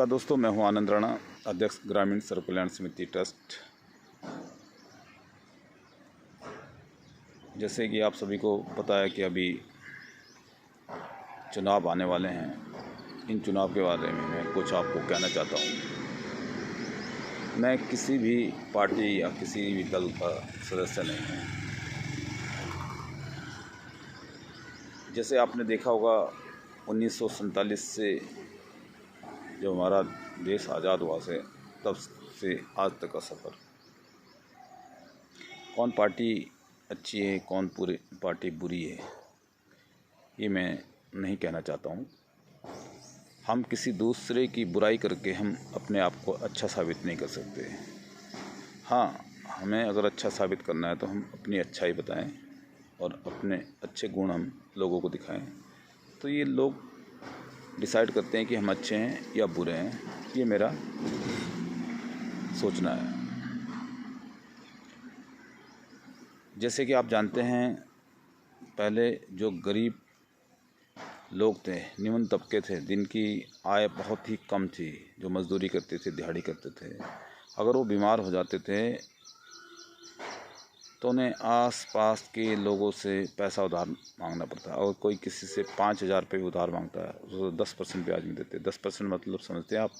नमस्कार दोस्तों, मैं हूं आनंद राणा, अध्यक्ष ग्रामीण सर्व कल्याण समिति ट्रस्ट। जैसे कि आप सभी को पता है कि अभी चुनाव आने वाले हैं। इन चुनाव के बारे में मैं कुछ आपको कहना चाहता हूं। मैं किसी भी पार्टी या किसी भी दल का सदस्य नहीं हूं। जैसे आपने देखा होगा 1947 से जो हमारा देश आज़ाद हुआ से तब से आज तक का सफ़र, कौन पार्टी अच्छी है कौन पूरी पार्टी बुरी है, ये मैं नहीं कहना चाहता हूँ। हम किसी दूसरे की बुराई करके हम अपने आप को अच्छा साबित नहीं कर सकते। हाँ, हमें अगर अच्छा साबित करना है तो हम अपनी अच्छाई बताएं और अपने अच्छे गुण हम लोगों को दिखाएं, तो ये लोग डिसाइड करते हैं कि हम अच्छे हैं या बुरे हैं। ये मेरा सोचना है। जैसे कि आप जानते हैं, पहले जो गरीब लोग थे, निम्न तबके थे, जिनकी आय बहुत ही कम थी, जो मजदूरी करते थे, दिहाड़ी करते थे, अगर वो बीमार हो जाते थे तो उन्हें आस-पास के लोगों से पैसा उधार मांगना पड़ता है। और कोई किसी से 5,000 रुपये उधार मांगता है तो 10% ब्याज में देते। 10% मतलब समझते हैं आप,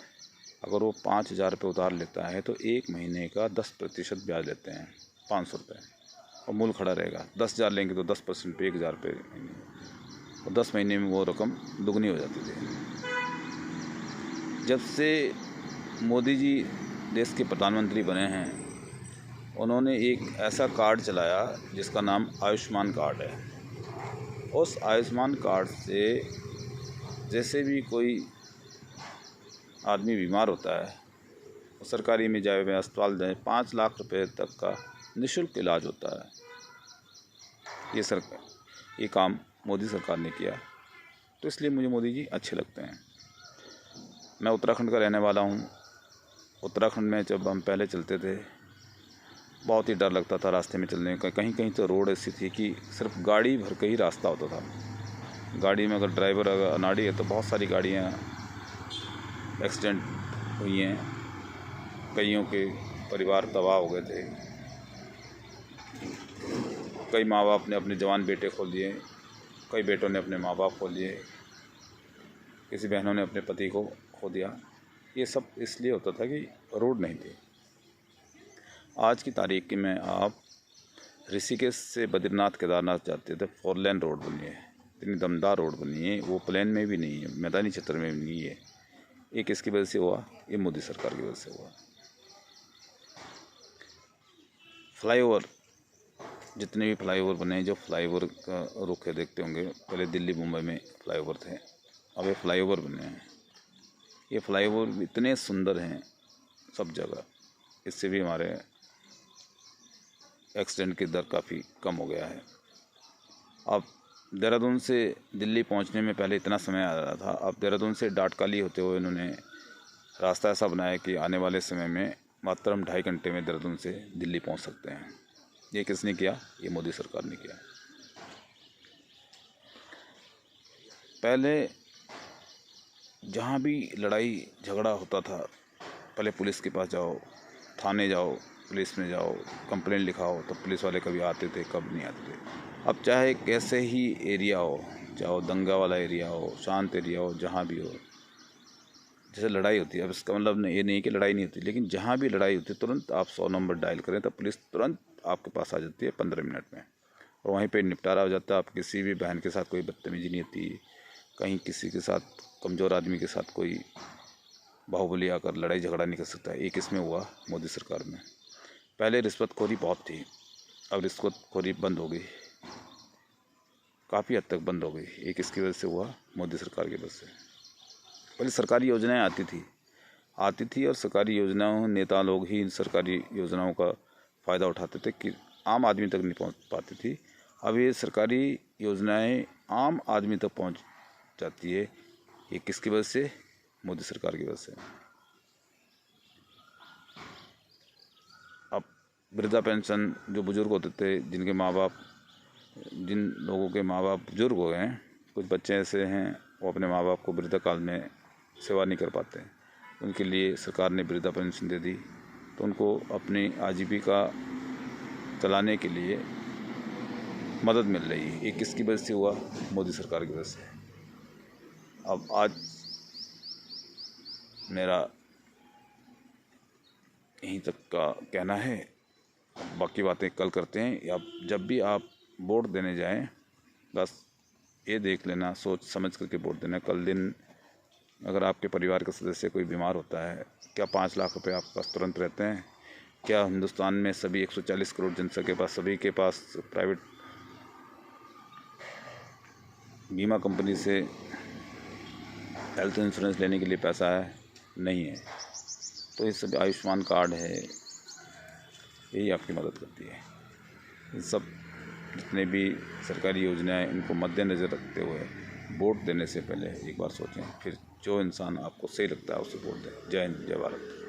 अगर वो 5,000 रुपये उधार लेता है तो 1 महीने का 10% ब्याज लेते हैं, 500 रुपये, और मूल खड़ा रहेगा। 10,000 लेंगे तो 10% पे 1,000 रुपये, और 10 महीने में वो रकम दुगनी हो जाती थी। जब से मोदी जी देश के प्रधानमंत्री बने हैं, उन्होंने एक ऐसा कार्ड चलाया जिसका नाम आयुष्मान कार्ड है। उस आयुष्मान कार्ड से जैसे भी कोई आदमी बीमार होता है, सरकारी में जाए में अस्पताल जाए, 5 लाख रुपए तक का निःशुल्क इलाज होता है। ये काम मोदी सरकार ने किया, तो इसलिए मुझे मोदी जी अच्छे लगते हैं। मैं उत्तराखंड का रहने वाला हूँ। उत्तराखंड में जब हम पहले चलते थे, बहुत ही डर लगता था रास्ते में चलने का। कहीं कहीं तो रोड ऐसी थी कि सिर्फ गाड़ी भर के ही रास्ता होता था। गाड़ी में अगर ड्राइवर अगर अनाड़ी है तो बहुत सारी गाड़ियाँ एक्सीडेंट हुई हैं, कईयों के परिवार तबाह हो गए थे। कई माँ बाप ने अपने जवान बेटे खो दिए, कई बेटों ने अपने माँ बाप खो लिए, किसी बहनों ने अपने पति को खो दिया। ये सब इसलिए होता था कि रोड नहीं थी। आज की तारीख में आप ऋषिकेश से बद्रीनाथ केदारनाथ जाते थे, 4 लेन रोड बनी है, इतनी दमदार रोड बनी है। वो प्लेन में भी नहीं है, मैदानी क्षेत्र में भी नहीं है। ये किसकी वजह से हुआ? ये मोदी सरकार की वजह से हुआ। फ्लाईओवर, जितने भी फ्लाईओवर बने, जो फ्लाईओवर का रुख है देखते होंगे, पहले दिल्ली मुंबई में फ्लाईओवर थे, अब ये फ्लाईओवर बने हैं। ये फ्लाईओवर इतने सुंदर हैं सब जगह, इससे भी हमारे एक्सीडेंट की दर काफ़ी कम हो गया है। अब देहरादून से दिल्ली पहुंचने में पहले इतना समय आ रहा था, अब देहरादून से डाटकाली होते हुए इन्होंने रास्ता ऐसा बनाया कि आने वाले समय में मात्र हम 2.5 घंटे में देहरादून से दिल्ली पहुंच सकते हैं। ये किसने किया? ये मोदी सरकार ने किया। पहले जहाँ भी लड़ाई झगड़ा होता था, पहले पुलिस के पास जाओ, थाने जाओ, पुलिस में जाओ, कंप्लेंट लिखाओ, तो पुलिस वाले कभी आते थे, कब नहीं आते थे। अब चाहे कैसे ही एरिया हो, चाहे दंगा वाला एरिया हो, शांत एरिया हो, जहाँ भी हो, जैसे लड़ाई होती है, अब इसका मतलब ये नहीं कि लड़ाई नहीं होती, लेकिन जहाँ भी लड़ाई होती है तुरंत आप 100 नंबर डायल करें तो पुलिस तुरंत आपके पास आ जाती है 15 मिनट में, और वहीं पे निपटारा हो जाता है। आप किसी भी बहन के साथ कोई बदतमीजी नहीं होती, कहीं किसी के साथ, कमज़ोर आदमी के साथ कोई बाहुबली आकर लड़ाई झगड़ा नहीं कर सकता। एक इसमें हुआ मोदी सरकार में। पहले रिश्वतखोरी बहुत थी, अब रिश्वतखोरी बंद हो गई, काफ़ी हद तक बंद हो गई। एक इसकी वजह से हुआ, मोदी सरकार की वजह से। पहले सरकारी योजनाएं आती थी और सरकारी योजनाओं, नेता लोग ही इन सरकारी योजनाओं का फ़ायदा उठाते थे कि आम आदमी तक नहीं पहुंच पाती थी। अब ये सरकारी योजनाएं आम आदमी तक पहुंच जाती है। ये किसकी वजह से? मोदी सरकार की वजह से। अब वृद्धा पेंशन, जो बुज़ुर्ग होते थे, जिन लोगों के माँ बाप बुजुर्ग हो गए हैं, कुछ बच्चे ऐसे हैं वो अपने माँ बाप को वृद्धा काल में सेवा नहीं कर पाते, उनके लिए सरकार ने वृद्धा पेंशन दे दी, तो उनको अपनी आजीविका चलाने के लिए मदद मिल रही है। ये किसकी वजह से हुआ? मोदी सरकार की वजह से। अब आज मेरा यहीं तक का कहना है, बाकी बातें कल करते हैं। या जब भी आप वोट देने जाएं, बस ये देख लेना, सोच समझ करके वोट देना। कल दिन अगर आपके परिवार का सदस्य कोई बीमार होता है, क्या 5 लाख रुपए आपके पास तुरंत रहते हैं? क्या हिंदुस्तान में सभी 140 करोड़ जनता के पास, सभी के पास प्राइवेट बीमा कंपनी से हेल्थ इंश्योरेंस लेने के लिए पैसा है? नहीं है। तो ये सब आयुष्मान कार्ड है, यही आपकी मदद करती है। इन सब जितने भी सरकारी योजनाएं, इनको मद्देनज़र रखते हुए वोट देने से पहले एक बार सोचें, फिर जो इंसान आपको सही लगता है उसे वोट दें। जय हिंद, जय भारत।